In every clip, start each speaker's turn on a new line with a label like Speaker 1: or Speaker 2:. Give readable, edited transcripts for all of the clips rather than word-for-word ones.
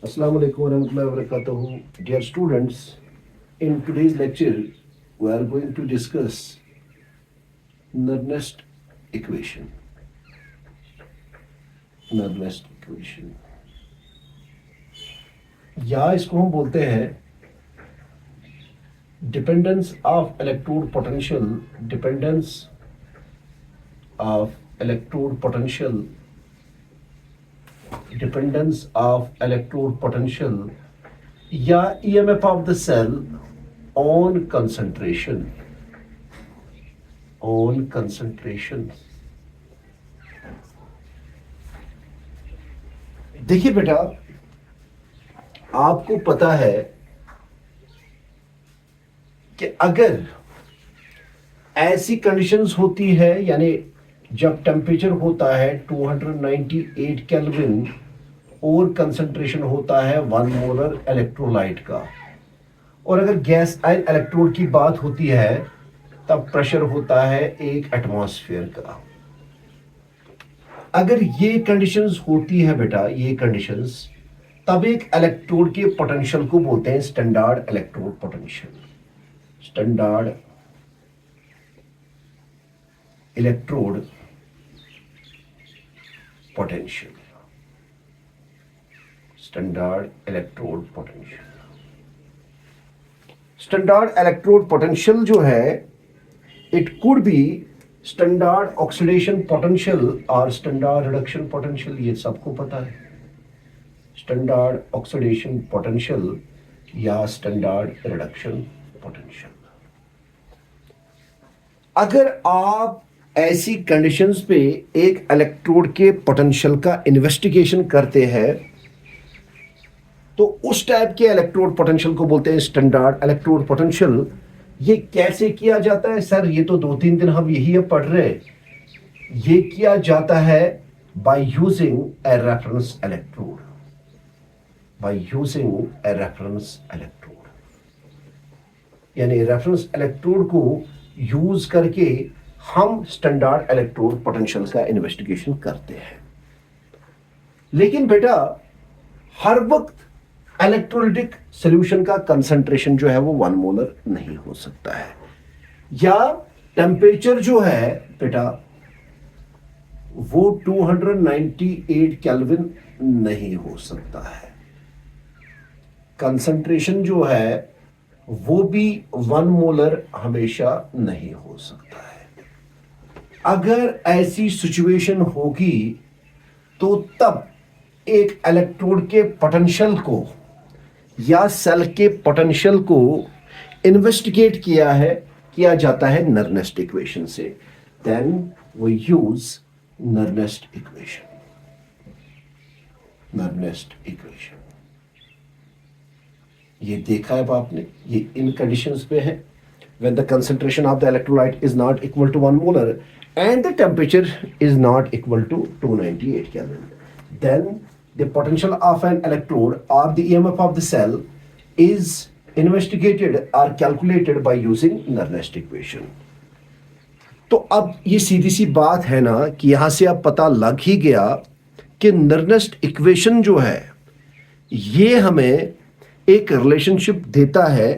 Speaker 1: Assalamu alaikum warahmatullahi wabarakatuh. Dear students, in today's lecture, we are going to discuss Nernst equation. Nernst equation. या इसको हम बोलते हैं dependence of electrode potential, dependence of electrode potential, dependence of electrode potential या EMF of the cell on concentration, on concentration. देखिए बेटा, आपको पता है कि अगर ऐसी कंडीशंस होती है, यानी जब टेम्परेचर होता है 298 केल्विन और कंसंट्रेशन होता है 1 मोलर इलेक्ट्रोलाइट का, और अगर गैस आयन इलेक्ट्रोड की बात होती है तब प्रेशर होता है 1 एटमॉस्फेयर का. अगर ये कंडीशंस होती है बेटा, ये कंडीशंस, तब एक इलेक्ट्रोड के पोटेंशियल को बोलते हैं standard electrode potential. Standard electrode potential, standard electrode potential. Standard electrode potential जो है, it could be standard oxidation potential और स्टैंडर्ड रिडक्शन पोटेंशियल. ये सबको पता है, स्टैंडर्ड ऑक्सीडेशन पोटेंशियल या स्टैंडर्ड रिडक्शन पोटेंशियल. अगर आप ऐसी कंडीशंस पे एक इलेक्ट्रोड के पोटेंशियल का इन्वेस्टिगेशन करते हैं तो उस टाइप के इलेक्ट्रोड पोटेंशियल को बोलते हैं स्टैंडर्ड इलेक्ट्रोड पोटेंशियल. ये कैसे किया जाता है सर? ये तो 2-3 दिन हम यही अब पढ़ रहे हैं. ये किया जाता है by using a reference electrode, by using a reference electrode. यानी रेफरेंस इलेक्ट्रोड को यूज करके हम स्टैंडर्ड इलेक्ट्रोड पोटेंशियल का इन्वेस्टिगेशन करते हैं. लेकिन बेटा, हर वक्त इलेक्ट्रोलाइटिक सॉल्यूशन का कंसंट्रेशन जो है वो 1 मोलर नहीं हो सकता है, या टेम्परेचर जो है बेटा वो 298 केल्विन नहीं हो सकता है. कंसंट्रेशन जो है वो भी 1 मोलर हमेशा नहीं हो सकता है. अगर ऐसी सिचुएशन होगी तो तब एक इलेक्ट्रोड के पोटेंशियल को या सेल के पोटेंशियल को इन्वेस्टिगेट किया जाता है नर्नेस्ट इक्वेशन से. Then we use Nernst equation. Nernst equation ये देखा है आपने, ये इन कंडीशंस पे है. when the concentration of the electrolyte is not equal to 1 molar and the temperature is not equal to 298 Kelvin, then the potential of an electrode or the EMF of the cell is investigated or calculated by using Nernst equation. तो अब ये सीधी सी बात है ना कि यहां से अब पता लग ही गया कि नर्नेस्ट इक्वेशन जो है ये हमें एक रिलेशनशिप देता है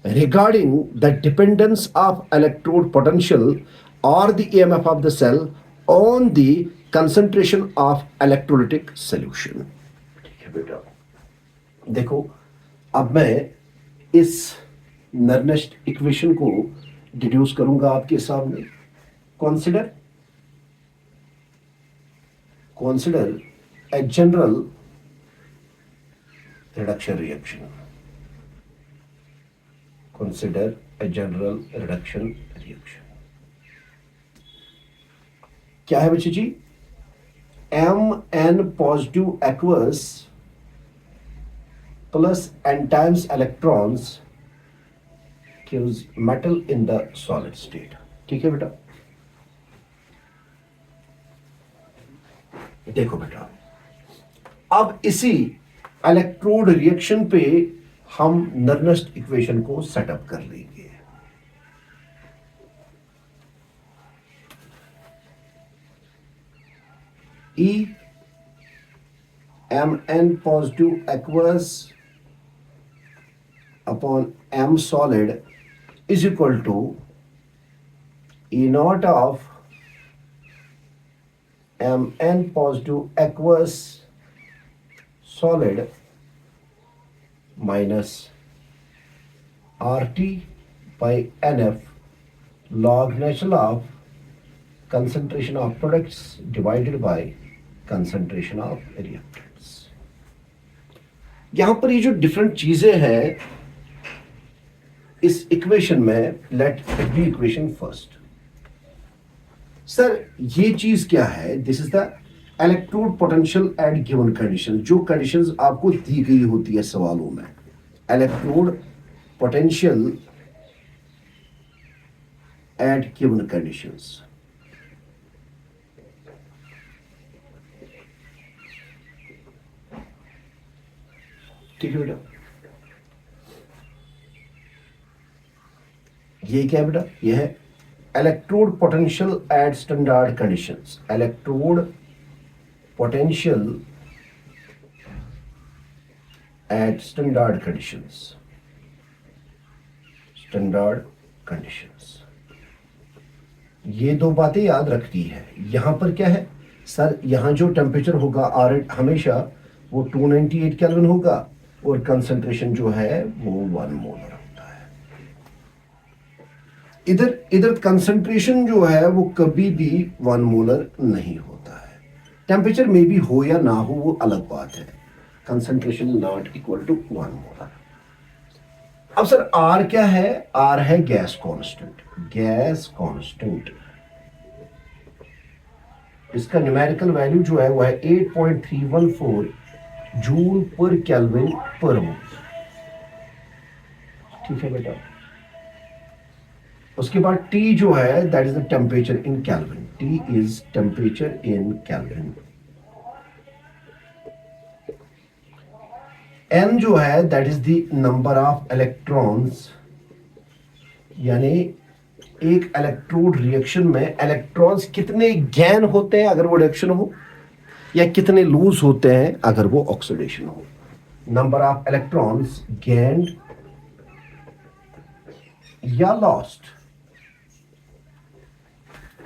Speaker 1: regarding the dependence of electrode potential or the EMF of the cell on the concentration of electrolytic solution. ठीक है बेटा, देखो अब मैं इस नर्नेस्ट इक्वेशन को डिड्यूस करूंगा आपके सामने. consider a general reduction reaction. Consider a general reduction reaction. क्या है बच्चे जी? Mn positive aqueous plus n times electrons gives metal in the solid state. ठीक है बेटा, देखो बेटा, अब इसी इलेक्ट्रोड रिएक्शन पे हम नर्नेस्ट इक्वेशन को सेटअप कर लेंगे. E Mn positive aqueous upon M solid is equal to E naught of Mn positive aqueous solid minus RT by NF log natural of concentration of products divided by concentration of reactants. यहां पर ये जो different चीजें हैं इस equation में, let it be equation first. Sir ये चीज क्या है? This is the electrode potential at given condition. जो कंडीशंस आपको दी गई होती है सवालों में, electrode potential at given conditions. ठीक है बेटा, ये क्या है बेटा? ये है electrode potential at standard conditions. Electrode potential at standard conditions. Standard conditions, ये दो बातें याद रखनी है. यहां पर क्या है सर? यहां जो टेम्परेचर होगा आर हमेशा वो 298 केल्विन होगा और कंसंट्रेशन जो है वो 1 मोलर होता है. इधर कंसंट्रेशन जो है वो कभी भी 1 मोलर नहीं होता है. टेम्परेचर में भी हो या ना हो वो अलग बात है. Concentration not equal to 1 molar. अब सर आर क्या है? आर है गैस कांस्टेंट. गैस कांस्टेंट, इसका न्यूमेरिकल वैल्यू जो है वो है 8.314 जूल पर केल्विन पर मोल. ठीक है बेटा. उसके बाद T जो है that is the temperature in kelvin. T is temperature in kelvin. N जो है that is the number of electrons, यानी एक इलेक्ट्रोड रिएक्शन में इलेक्ट्रॉन्स कितने गेन होते हैं अगर वो रिएक्शन हो, या कितने लूज होते हैं अगर वो ऑक्सीडेशन हो. नंबर ऑफ इलेक्ट्रॉन्स गेन्ड या लॉस्ट.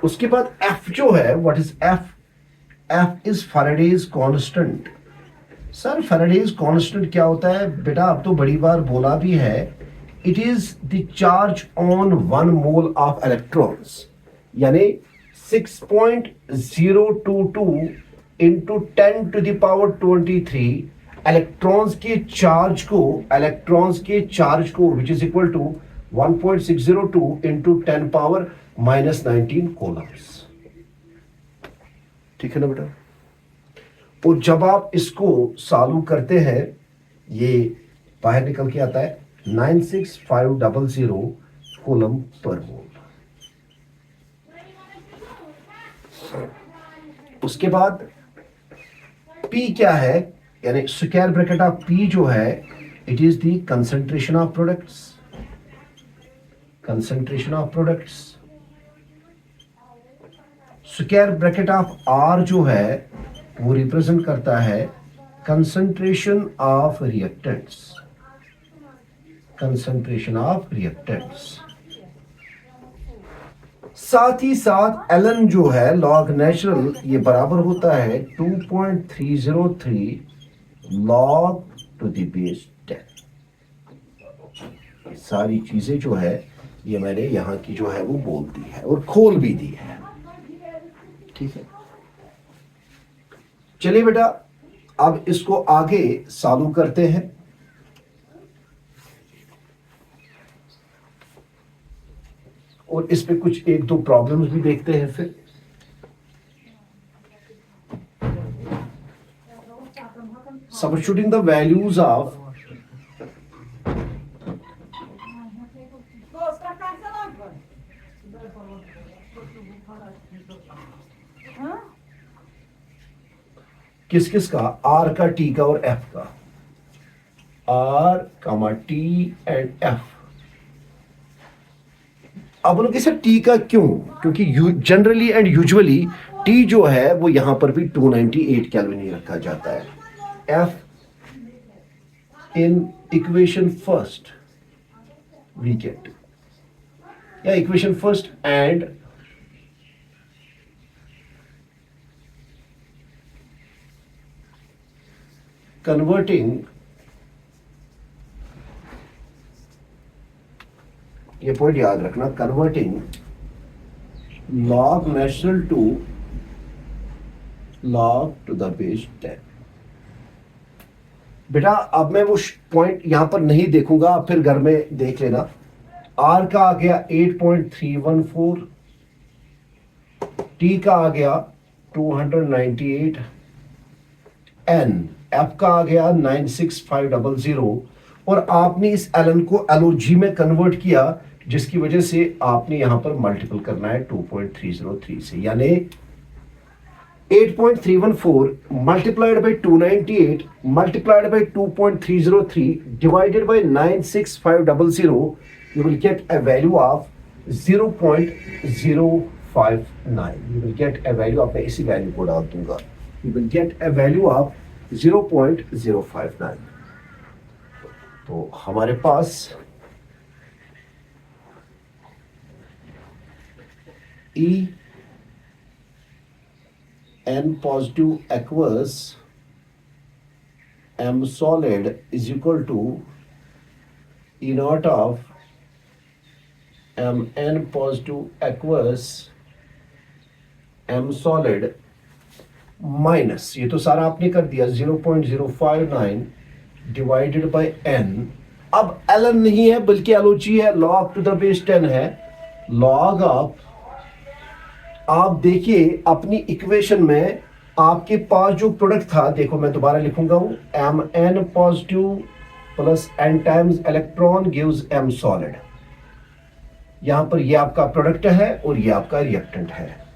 Speaker 1: उसके बाद F जो है, what is F? F is Faraday's constant. Sir Faraday's constant क्या होता है बेटा? अब तो बड़ी बार बोला भी है. It is the charge on 1 mole of electrons, यानी 6.022 into 10 to the power 23 electrons के चार्ज को which is equal to 1.602 into 10 power -19 coulombs. ठीक है ना बेटा? और जब आप इसको सॉल्व करते हैं ये बाहर निकल के आता है 96500 कूलम पर मोल. उसके बाद P क्या है? यानी स्क्वायर ब्रैकेट ऑफ P जो है it is the concentration of products. Concentration of products. Square bracket of R जो है वो रिप्रेजेंट करता है concentration of reactants. Concentration of reactants. साथ ही साथ ln जो है लॉग नेचुरल, ये बराबर होता है 2.303 लॉग टू द बेस 10. सारी चीजें जो है ये मैंने यहां की जो है वो बोल दी है और खोल भी दी है. ठीक है, चलिए बेटा अब इसको आगे सॉल्व करते हैं. और इस पे कुछ 1-2 प्रॉब्लम्स भी देखते हैं. फिर सबस्टिट्यूटिंग द वैल्यूज ऑफ किस किस का? R का, T का और F का. R, T and F. अब बोलो कि सर T का क्यों? क्योंकि जनरली एंड यूजुअली T जो है वो यहां पर भी 298 केल्विन ही रखा जाता है. F in equation first we get, yeah, equation first, and converting, ये पॉइंट याद रखना, converting log natural to log to the base 10। बेटा अब मैं वो पॉइंट यहां पर नहीं देखूंगा, आप फिर घर में देख लेना। R का आ गया 8.314, T का आ गया 298, N F का आ गया 96500, और आपने इस ln को LOG में कन्वर्ट किया, जिसकी वजह से आपने यहां पर मल्टीपल करना है 2.303 से, यानी 8.314 multiplied by 298 multiplied by 2.303 divided by 96500, you will get a value of 0.059। you will get a value of, मैं इसी वैल्यू को डाल दूंगा, you will get a value of 0.059। तो हमारे पास E N positive aqueous M solid is equal to E naught of M N positive aqueous M solid minus, ये तो सारा आपने कर दिया, 0.059 डिवाइडेड बाय n। अब ln नहीं है बल्कि LOG है, log टू द बेस 10 है, log ऑफ, आप देखिए अपनी इक्वेशन में आपके पास जो प्रोडक्ट था, देखो मैं दोबारा लिखूंगा वो Mn positive plus n times electron gives M solid. यहां पर ये आपका प्रोडक्ट है और ये आपका रिएक्टेंट है।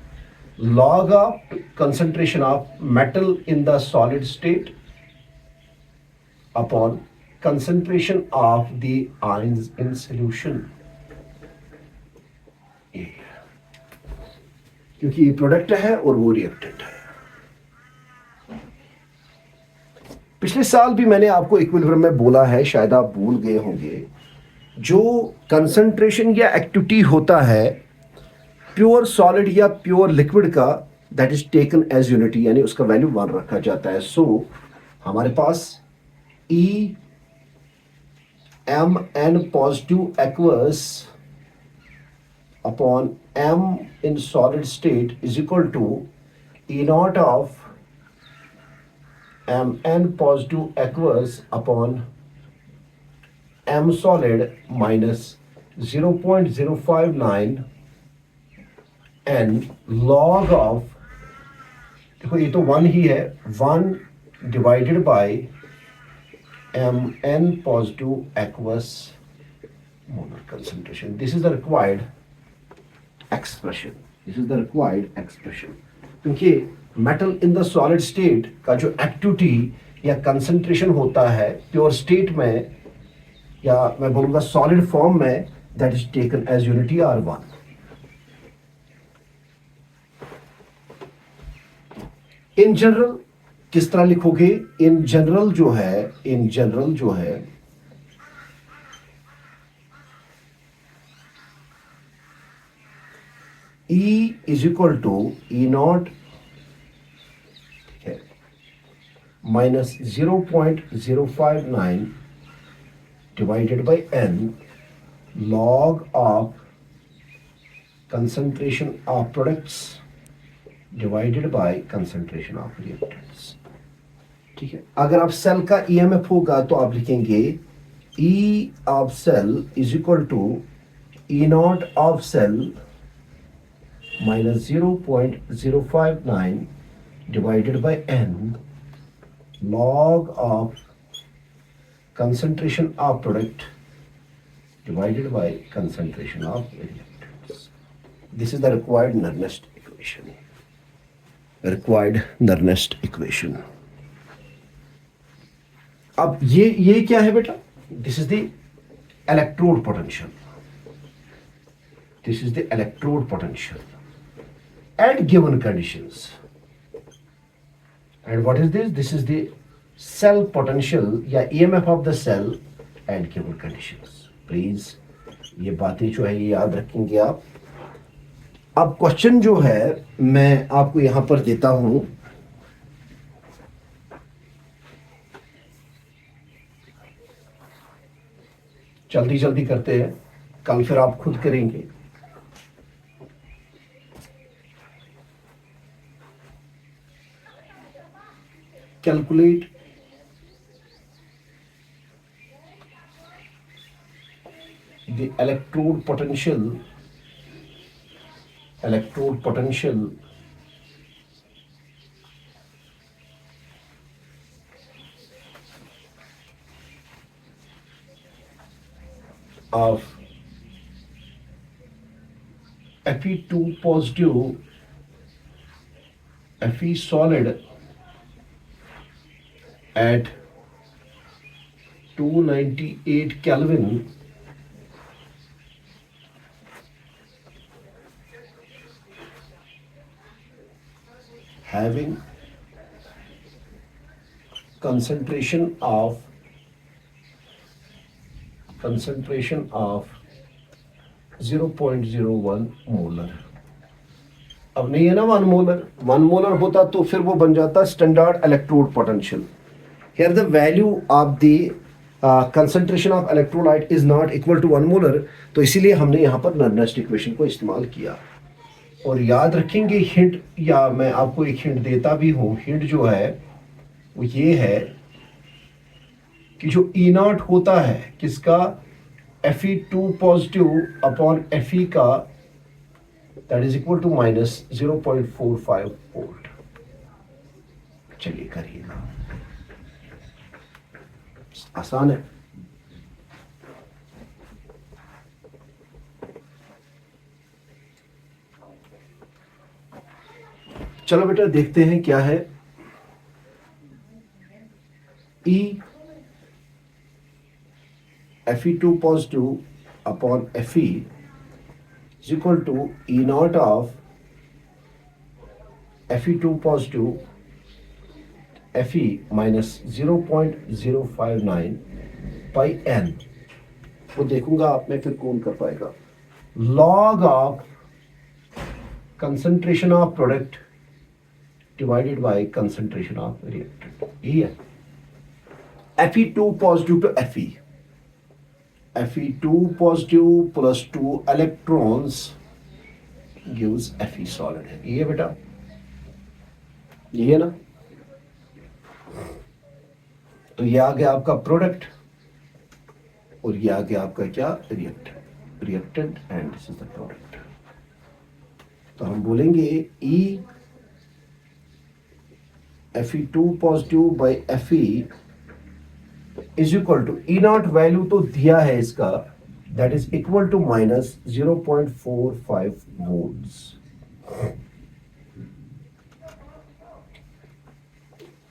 Speaker 1: Log of concentration of metal in the solid state upon concentration of the ions in solution, क्योंकि ये प्रोडक्ट है और वो रिएक्टेंट है। पिछले साल भी मैंने आपको इक्विलिब्रियम में बोला है, शायद आप भूल गए होंगे, जो कंसंट्रेशन या एक्टिविटी होता है प्योर सॉलिड या प्योर लिक्विड का, that is taken as unity, यानी उसका वैल्यू 1 रखा जाता है। सो हमारे पास E Mn positive aqueous upon M in solid state is equal to E naught of Mn positive aqueous upon M solid minus 0.059 n log of, देखो ये तो 1 ही है, 1 divided by Mn positive aqueous molar concentration। This is the required expression, this is the required expression, क्योंकि metal in the solid state का जो activity या concentration होता है प्योर स्टेट में, या मैं बोलूंगा सॉलिड फॉर्म में, that is taken as unity R1। In general किस तरह लिखोगे? इन जनरल जो है, इन जनरल जो है E is equal to E naught minus 0.059 divided by n log of concentration of products divided by concentration of reactants। ठीक है, अगर आप सेल का EMF होगा तो आप लिखेंगे E of cell is equal to E naught of cell minus 0.059 divided by n log of concentration of product divided by concentration of reactants। This is the required Nernst equation, required Nernst equation। अब ये क्या है बेटा? This is the electrode potential, this is the electrode potential at given conditions। And what is this? This is the cell potential या EMF of the cell and given conditions. Please ये बातें जो है ये याद रखेंगे आप। अब क्वेश्चन जो है मैं आपको यहां पर देता हूं, जल्दी जल्दी करते हैं, कल फिर आप खुद करेंगे। Calculate the electrode potential of Fe2 positive Fe solid at 298 Kelvin having concentration of 0.01 molar. अब नहीं है ना 1 मोलर, 1 मोलर होता तो फिर वो बन जाता standard electrode potential. Here the value of the concentration of electrolyte is not equal to 1 molar, तो इसीलिए हमने यहाँ पर नर्नेस्ट इक्वेशन को इस्तेमाल किया। और याद रखेंगे हिंट, या मैं आपको एक हिंट देता भी हूँ, हिंट जो है वो ये है कि जो ई नॉट होता है किसका, Fe2 पॉजिटिव अपॉन Fe का, that is equal to minus 0.45 volt. चलिए करिएगा, आसान है। चलो बेटा देखते हैं क्या है। E Fe2 positive upon Fe is equal to E naught of Fe2 positive Fe minus 0.059 by n। वो देखूंगा आप में फिर कौन कर पाएगा। log of concentration of product divided by concentration of reactant। ये है Fe2 positive to Fe, Fe2 positive plus 2 electrons gives Fe solid है। ये है बेटा, ये है ना। तो ये आ गया आपका प्रोडक्ट और ये आ गया आपका क्या, reactant and this is the product. तो हम बोलेंगे E Fe2 positive by Fe is equal to E not value तो दिया है इसका, that is equal to minus 0.45 volts,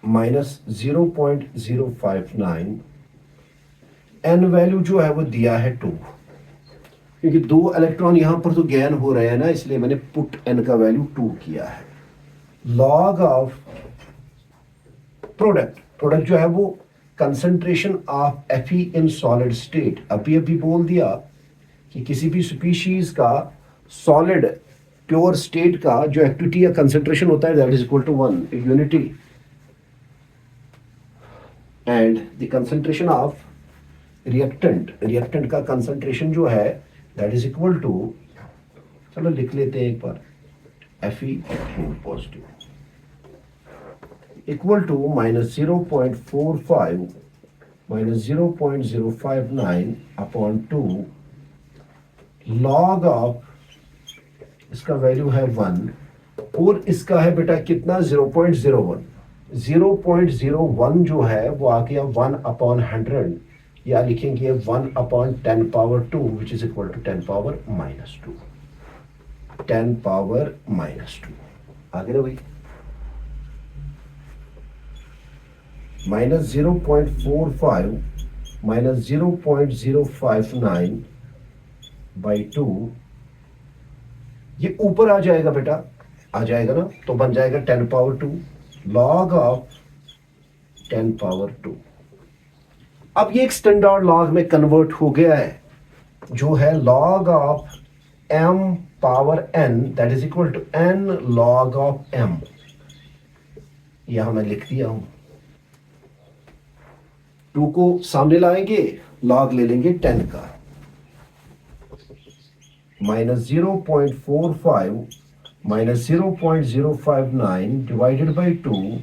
Speaker 1: minus 0.059। N value जो है वो दिया है 2, क्योंकि 2 इलेक्ट्रॉन यहां पर तो गैन हो रहे हैं ना, इसलिए मैंने पुट एन का वैल्यू 2 किया है। लॉग ऑफ प्रोडक्ट जो है वो concentration of Fe in solid state. अभी बोल दिया कि किसी भी स्पीशीज का सॉलिड प्योर स्टेट का जो एक्टिविटी या कंसंट्रेशन होता है that is equal to 1 unity, and the concentration of reactant का कंसंट्रेशन जो है दैट इज इक्वल टू, चलो लिख लेते हैं एक बार, Fe2 positive equal to minus 0.45 minus 0.059 upon 2 log of, इसका वैल्यू है 1 और इसका है बेटा कितना 0.01। 0.01 जो है वो आ गया 1 अपॉन 100, या लिखेंगे 1 upon 10 power 2 which is equal to 10 power minus 2, 10 power minus 2 आगे ना भाई, माइनस 0.45 माइनस 0.059 बाई 2, ये ऊपर आ जाएगा बेटा, आ जाएगा ना, तो बन जाएगा 10 पावर 2 लॉग ऑफ 10 पावर 2। अब ये एक स्टैंडर्ड लॉग में कन्वर्ट हो गया है, जो है log of m power n that is equal to n log of m। यहां मैं लिख दिया हूं। 2 को सामने लाएंगे, लॉग ले लेंगे 10 का, minus 0.45 minus 0.059 divided by 2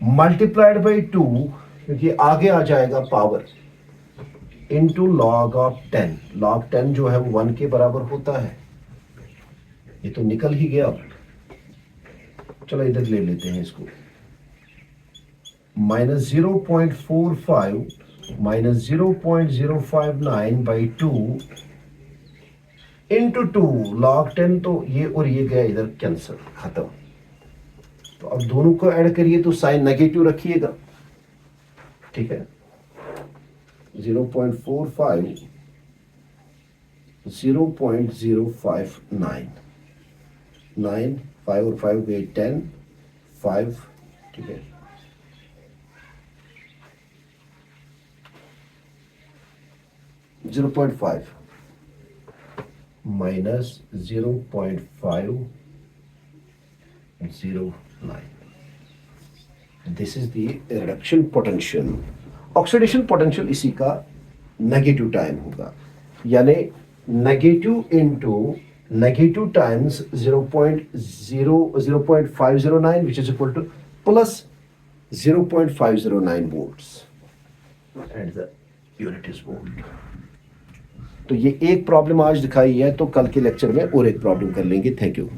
Speaker 1: multiplied by 2, क्योंकि आगे आ जाएगा power, into log of 10। Log 10 जो है वो 1 के बराबर होता है। ये तो निकल ही गया। चलो इधर ले लेते हैं इसको। Minus 0.45 minus 0.059 by 2 into 2 log 10, तो ये और ये गया इधर कैंसिल, खत्म। तो अब दोनों को ऐड करिए तो साइन नेगेटिव रखिएगा, ठीक है। 0.45 0.059 9 5 और 5 गए 10 5, ठीक है। -0.5 minus 0.509, this is the reduction potential. Oxidation potential इसी का नेगेटिव टाइम होगा, यानी negative into negative times 0.509 which is equal two plus 0.509 volts and the unit is volt. तो ये एक प्रॉब्लम आज दिखाई है, तो कल के लेक्चर में और एक प्रॉब्लम कर लेंगे। Thank you.